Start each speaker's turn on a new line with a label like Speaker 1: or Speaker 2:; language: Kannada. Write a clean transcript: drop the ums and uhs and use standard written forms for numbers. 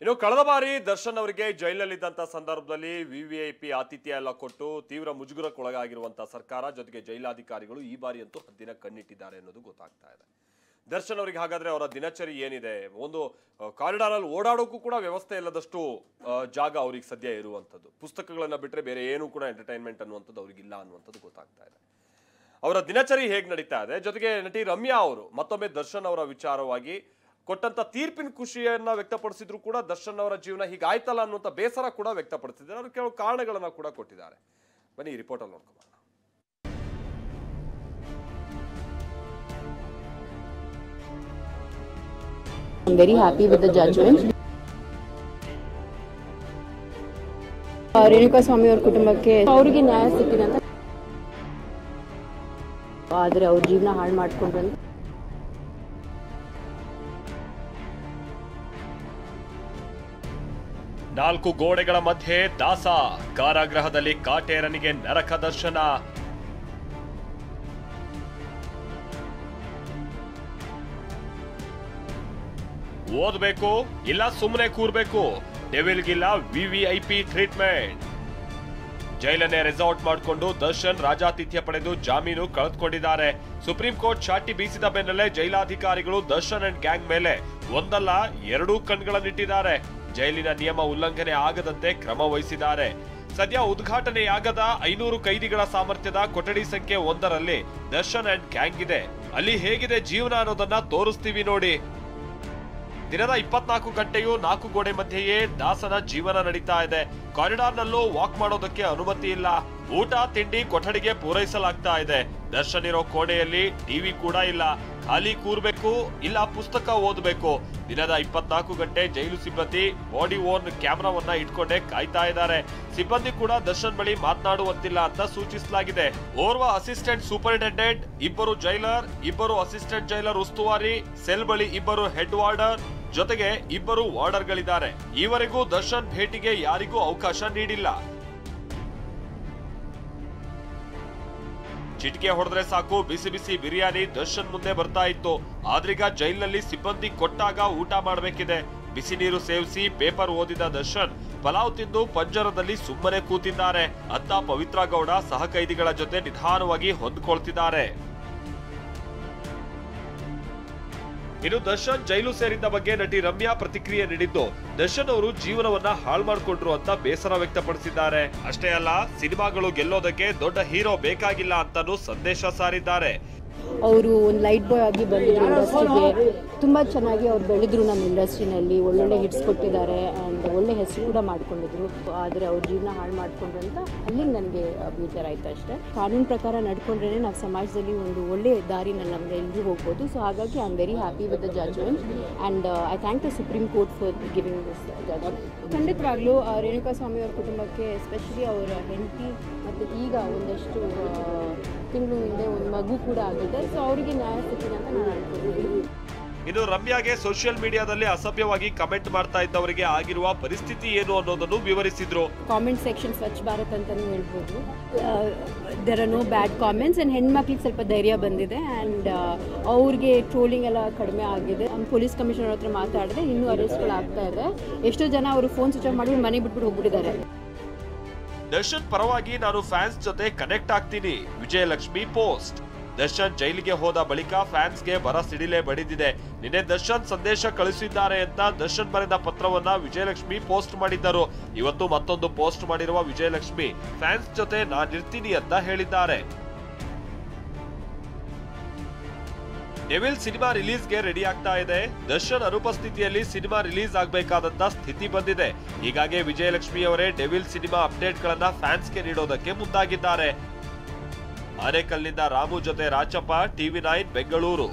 Speaker 1: ಇನ್ನು ಕಳೆದ ಬಾರಿ ದರ್ಶನ್ ಅವರಿಗೆ ಜೈಲಲ್ಲಿದ್ದಂತ ಸಂದರ್ಭದಲ್ಲಿ ವಿವಿಐಪಿ ಆತಿಥ್ಯ ಎಲ್ಲ ಕೊಟ್ಟು ತೀವ್ರ ಮುಜುಗರಕ್ಕೊಳಗಾಗಿರುವಂತಹ ಸರ್ಕಾರ ಜೊತೆಗೆ ಜೈಲಾಧಿಕಾರಿಗಳು ಈ ಬಾರಿ ಅಂತೂ ಹದ್ದಿನ ಕಣ್ಣಿಟ್ಟಿದ್ದಾರೆ ಅನ್ನೋದು ಗೊತ್ತಾಗ್ತಾ ಇದೆ. ದರ್ಶನ್ ಅವರಿಗೆ ಹಾಗಾದ್ರೆ ಅವರ ದಿನಚರಿ ಏನಿದೆ, ಒಂದು ಕಾರಿಡಾರ್ ಅಲ್ಲಿ ಓಡಾಡೋಕ್ಕೂ ಕೂಡ ವ್ಯವಸ್ಥೆ ಇಲ್ಲದಷ್ಟು ಜಾಗ ಅವ್ರಿಗೆ ಸದ್ಯ ಇರುವಂತದ್ದು, ಪುಸ್ತಕಗಳನ್ನ ಬಿಟ್ರೆ ಬೇರೆ ಏನು ಕೂಡ ಎಂಟರ್ಟೈನ್ಮೆಂಟ್ ಅನ್ನುವಂಥದ್ದು ಅವ್ರಿಗಿಲ್ಲ ಅನ್ನುವಂಥದ್ದು ಗೊತ್ತಾಗ್ತಾ ಇದೆ. ಅವರ ದಿನಚರಿ ಹೇಗೆ ನಡೀತಾ ಇದೆ, ಜೊತೆಗೆ ನಟಿ ರಮ್ಯಾ ಅವರು ಮತ್ತೊಮ್ಮೆ ದರ್ಶನ್ ಅವರ ವಿಚಾರವಾಗಿ ಕೊಟ್ಟಂತ ತೀರ್ಪಿನ ಖುಷಿಯನ್ನ ವ್ಯಕ್ತಪಡಿಸಿದ್ರು ಕೂಡ ದರ್ಶನ್ ಅವರ ಜೀವನ ಹೀಗಾಯ್ತಲ್ಲ ಅನ್ನುವಂಥ ಬೇಸರ ಕೂಡ ವ್ಯಕ್ತಪಡಿಸಿದ್ದಾರೆ. ಅವರು ಕೆಲವು ಕಾರಣಗಳನ್ನ ಕೂಡ ಕೊಟ್ಟಿದ್ದಾರೆ. ಬನ್ನಿ ಈ ರಿಪೋರ್ಟ್ ಅಲ್ಲಿ ನೋಡ್ಕೊಂಡು
Speaker 2: I'm very happy with the judgment. Renuka ಸ್ವಾಮಿ ಅವರ ಕುಟುಂಬಕ್ಕೆ ಅವರಿಗೆ ನ್ಯಾಯ ಸಿಕ್ಕಿದೆ ಅಂತ, ಆದರೆ ಅವ್ರ ಜೀವನ ಹಾಳು ಮಾಡ್ಕೊಂಡ್ರು.
Speaker 1: ನಾಲ್ಕು ಗೋಡೆಗಳ ಮಧ್ಯೆ ದಾಸ, ಕಾರಾಗೃಹದಲ್ಲಿ ಕಾಟೇರನಿಗೆ ನರಕ ದರ್ಶನ. ಓದಬೇಕು ಇಲ್ಲ ಸುಮ್ಮನೆ ಕೂರ್ಬೇಕು, ಡೆವಿಲ್ಗಿಲ್ಲ ವಿವಿಐಪಿ ಟ್ರೀಟ್ಮೆಂಟ್. ಜೈಲನ್ನೇ ರೆಸಾರ್ಟ್ ಮಾಡಿಕೊಂಡು ದರ್ಶನ್ ರಾಜಾತಿಥ್ಯ ಪಡೆದು ಜಾಮೀನು ಕಳೆದುಕೊಂಡಿದ್ದಾರೆ. ಸುಪ್ರೀಂ ಕೋರ್ಟ್ ಚಾಟಿ ಬೀಸಿದ ಬೆನ್ನಲ್ಲೇ ಜೈಲಾಧಿಕಾರಿಗಳು ದರ್ಶನ್ ಅಂಡ್ ಗ್ಯಾಂಗ್ ಮೇಲೆ ಒಂದಲ್ಲ ಎರಡೂ ಕಣ್ಗಳನ್ನಿಟ್ಟಿದ್ದಾರೆ. ಜೈಲಿನ ನಿಯಮ ಉಲ್ಲಂಘನೆ ಆಗದಂತೆ ಕ್ರಮ ವಹಿಸಿದ್ದಾರೆ. ಸದ್ಯ ಉದ್ಘಾಟನೆಯಾಗದ 500 ಕೈದಿಗಳ ಸಾಮರ್ಥ್ಯದ ಕೊಠಡಿ ಸಂಖ್ಯೆ 1ರಲ್ಲಿ ದರ್ಶನ್ ಅಂಡ್ ಗ್ಯಾಂಗ್ ಇದೆ. ಅಲ್ಲಿ ಹೇಗಿದೆ ಜೀವನ ಅನ್ನೋದನ್ನ ತೋರಿಸ್ತೀವಿ ನೋಡಿ. ದಿನದ 24 ಗಂಟೆಯೂ 4 ಗೋಡೆ ಮಧ್ಯೆಯೇ ದಾಸನ ಜೀವನ ನಡೀತಾ ಇದೆ. ಕಾರಿಡಾರ್ನಲ್ಲೂ ವಾಕ್ ಮಾಡೋದಕ್ಕೆ ಅನುಮತಿ ಇಲ್ಲ. ಊಟ ತಿಂಡಿ ಕೊಠಡಿಗೆ ಪೂರೈಸಲಾಗ್ತಾ ಇದೆ. ದರ್ಶನ್ ಇರೋ ಕೋಣೆಯಲ್ಲಿ ಟಿವಿ ಕೂಡ ಇಲ್ಲ. ಖಾಲಿ ಕೂರ್ಬೇಕು ಇಲ್ಲ ಪುಸ್ತಕ ಓದಬೇಕು. ದಿನದ 24 ಗಂಟೆ ಜೈಲು ಸಿಬ್ಬಂದಿ ಬಾಡಿ ಓನ್ ಕ್ಯಾಮೆರಾವನ್ನ ಇಟ್ಕೊಂಡೇ ಕಾಯ್ತಾ ಇದ್ದಾರೆ. ಸಿಬ್ಬಂದಿ ಕೂಡ ದರ್ಶನ್ ಬಳಿ ಮಾತನಾಡುವಂತಿಲ್ಲ ಅಂತ ಸೂಚಿಸಲಾಗಿದೆ. ಓರ್ವ assistant superintendent, 2 jailer, 2 assistant jailer ಉಸ್ತುವಾರಿ, ಸೆಲ್ ಬಳಿ 2 ಹೆಡ್ ವಾರ್ಡರ್, ಜೊತೆಗೆ 2 ವಾರ್ಡರ್ಗಳಿದ್ದಾರೆ. ಈವರೆಗೂ ದರ್ಶನ್ ಭೇಟಿಗೆ ಯಾರಿಗೂ ಅವಕಾಶ ನೀಡಿಲ್ಲ. ಚಿಟಿಕೆ ಹೊಡೆದ್ರೆ ಸಾಕು ಬಿಸಿ ಬಿಸಿ ಬಿರಿಯಾನಿ ದರ್ಶನ್ ಮುಂದೆ ಬರ್ತಾ ಇತ್ತು. ಆದ್ರೀಗ ಜೈಲಿನಲ್ಲಿ ಸಿಬ್ಬಂದಿ ಕೊಟ್ಟಾಗ ಊಟ ಮಾಡಬೇಕಿದೆ. ಬಿಸಿ ನೀರು ಸೇವಿಸಿ ಪೇಪರ್ ಓದಿದ ದರ್ಶನ್ ಪಲಾವ್ ತಿಂದು ಪಂಜರದಲ್ಲಿ ಸುಮ್ಮನೆ ಕೂತಿದ್ದಾರೆ. ಅತ್ತ ಪವಿತ್ರ ಗೌಡ ಸಹ ಕೈದಿಗಳ ಜೊತೆ ನಿಧಾನವಾಗಿ ಹೊಂದ್ಕೊಳ್ತಿದ್ದಾರೆ. ಇನ್ನು ದರ್ಶನ್ ಜೈಲು ಸೇರಿದ ಬಗ್ಗೆ ನಟಿ ರಮ್ಯಾ ಪ್ರತಿಕ್ರಿಯೆ ನೀಡಿದ್ದು, ದರ್ಶನ್ ಅವರು ಜೀವನವನ್ನ ಹಾಳು ಮಾಡಿಕೊಂಡ್ರು ಅಂತ ಬೇಸರ ವ್ಯಕ್ತಪಡಿಸಿದ್ದಾರೆ. ಅಷ್ಟೇ ಅಲ್ಲ, ಸಿನಿಮಾಗಳು ಗೆಲ್ಲೋದಕ್ಕೆ ದೊಡ್ಡ ಹೀರೋ ಬೇಕಾಗಿಲ್ಲ ಅಂತಾನೂ ಸಂದೇಶ ಸಾರಿದ್ದಾರೆ.
Speaker 2: ಅವರು ಒಂದು ಲೈಟ್ ಬಾಯ್ ಆಗಿ ಬಂದಿದ್ರು ಇಂಡಸ್ಟ್ರಿಗೆ. ತುಂಬ ಚೆನ್ನಾಗಿ ಅವ್ರು ಬೆಳೆದ್ರು ನಮ್ಮ ಇಂಡಸ್ಟ್ರಿನಲ್ಲಿ. ಒಳ್ಳೊಳ್ಳೆ ಹಿಟ್ಸ್ ಕೊಟ್ಟಿದ್ದಾರೆ ಆ್ಯಂಡ್ ಒಳ್ಳೆ ಹೆಸರು ಕೂಡ ಮಾಡ್ಕೊಂಡಿದ್ರು. ಆದರೆ ಅವ್ರ ಜೀವನ ಹಾಳು ಮಾಡ್ಕೊಂಡ್ರು ಅಂತ ಅಲ್ಲಿಗೆ ನನಗೆ ಬೇಜಾರು ಆಯಿತು ಅಷ್ಟೇ. ಕಾನೂನು ಪ್ರಕಾರ ನಡ್ಕೊಂಡ್ರೇ ನಾವು ಸಮಾಜದಲ್ಲಿ ಒಂದು ಒಳ್ಳೆ ದಾರಿನಲ್ಲಿ ನಮಗೆ ಎಲ್ಲರೂ ಹೋಗ್ಬೋದು. ಸೊ ಹಾಗಾಗಿ I am very happy with the judgement and I thank the Supreme Court for giving this judgement. ಖಂಡಿತವಾಗ್ಲೂ ರೇಣುಕಾ ಸ್ವಾಮಿ ಅವ್ರ ಕುಟುಂಬಕ್ಕೆ, ಎಸ್ಪೆಷಲಿ ಅವರ ಹೆಂಡತಿ ಮತ್ತು ಈಗ ಒಂದಷ್ಟು ತಿಂಗಳು ಹಿಂದೆ ಒಂದು ಮಗು ಕೂಡ ಆಗಿದೆ. ಸೊ ಅವರಿಗೆ ನ್ಯಾಯ ಸಿಕ್ಕಿದೆ ಅಂತ ನಾನು ಅನ್ಕೊಂಡಿದ್ದೀನಿ.
Speaker 1: ಇನ್ನು ರಮ್ಯಾಗೆ ಸೋಷಿಯಲ್ ಮೀಡಿಯಾದಲ್ಲಿ ಅಸಭ್ಯವಾಗಿ ಕಮೆಂಟ್ ಮಾಡ್ತಾ ಇದ್ದವರಿಗೆ ಆಗಿರುವ ಪರಿಸ್ಥಿತಿ ಏನು ಅನ್ನೋದನ್ನು ವಿವರಿಸಿದ್ರು.
Speaker 2: ಕಾಮೆಂಟ್ ಸೆಕ್ಷನ್ ಸ್ವಚ್ಛ ಭಾರತ್ ಅಂತಾನು ಹೇಳ್ಬೋದು. There are no bad comments and ಹೆಣ್ಮಕ್ಳಿಗೆ ಸ್ವಲ್ಪ ಧೈರ್ಯ ಬಂದಿದೆ ಆ್ಯಂಡ್ ಅವ್ರಿಗೆ ಟ್ರೋಲಿಂಗ್ ಎಲ್ಲ ಕಡಿಮೆ ಆಗಿದೆ. ಪೊಲೀಸ್ ಕಮಿಷನರ್ ಹತ್ರ ಮಾತಾಡಿದೆ, ಇನ್ನೂ ಅರೆಸ್ಟ್ಗಳು ಆಗ್ತಾ ಇದೆ. ಎಷ್ಟೋ ಜನ ಅವರು ಫೋನ್ ಸ್ವಿಚ್ ಆಫ್ ಮಾಡಿ ಮನೆ ಬಿಟ್ಬಿಟ್ಟು ಹೋಗ್ಬಿಟ್ಟಿದ್ದಾರೆ.
Speaker 1: ದರ್ಶನ್ ಪರವಾಗಿ ನಾನು ಫ್ಯಾನ್ಸ್ ಜೊತೆ ಕನೆಕ್ಟ್ ಆಗ್ತೀನಿ, ವಿಜಯಲಕ್ಷ್ಮಿ ಪೋಸ್ಟ್. ದರ್ಶನ್ ಜೈಲಿಗೆ ಹೋದ ಬಳಿಕ ಫ್ಯಾನ್ಸ್ಗೆ ಬರ ಸಿಡಿಲೆ ಬಡಿದಿದೆ. ನಿನ್ನೆ ದರ್ಶನ್ ಸಂದೇಶ ಕಳಿಸಿದ್ದಾರೆ ಅಂತ ದರ್ಶನ್ ಬರೆದ ಪತ್ರವನ್ನ ವಿಜಯಲಕ್ಷ್ಮಿ ಪೋಸ್ಟ್ ಮಾಡಿದ್ದರು. ಇವತ್ತು ಮತ್ತೊಂದು ಪೋಸ್ಟ್ ಮಾಡಿರುವ ವಿಜಯಲಕ್ಷ್ಮಿ ಫ್ಯಾನ್ಸ್ ಜೊತೆ ನಾನಿರ್ತೀನಿ ಅಂತ ಹೇಳಿದ್ದಾರೆ. ಡೆವಿಲ್ ಸಿನಿಮಾ ರಿಲೀಸ್ಗೆ ರೆಡಿ ಆಗ್ತಾ ಇದೆ. ದರ್ಶನ್ ಅನುಪಸ್ಥಿತಿಯಲ್ಲಿ ಸಿನಿಮಾ ರಿಲೀಸ್ ಆಗಬೇಕಾದಂತ ಸ್ಥಿತಿ ಬಂದಿದೆ. ಹೀಗಾಗಿ ವಿಜಯಲಕ್ಷ್ಮಿ ಅವರೇ ಡೆವಿಲ್ ಸಿನಿಮಾ ಅಪ್ಡೇಟ್ ಗಳನ್ನ ಫ್ಯಾನ್ಸ್ಗೆ ನೀಡೋದಕ್ಕೆ ಮುಂದಾಗಿದ್ದಾರೆ. ಆನೇಕಲ್ನಿಂದ ರಾಮು ಜೊತೆ ರಾಚಪ್ಪ, ಟಿವಿ9 ಬೆಂಗಳೂರು.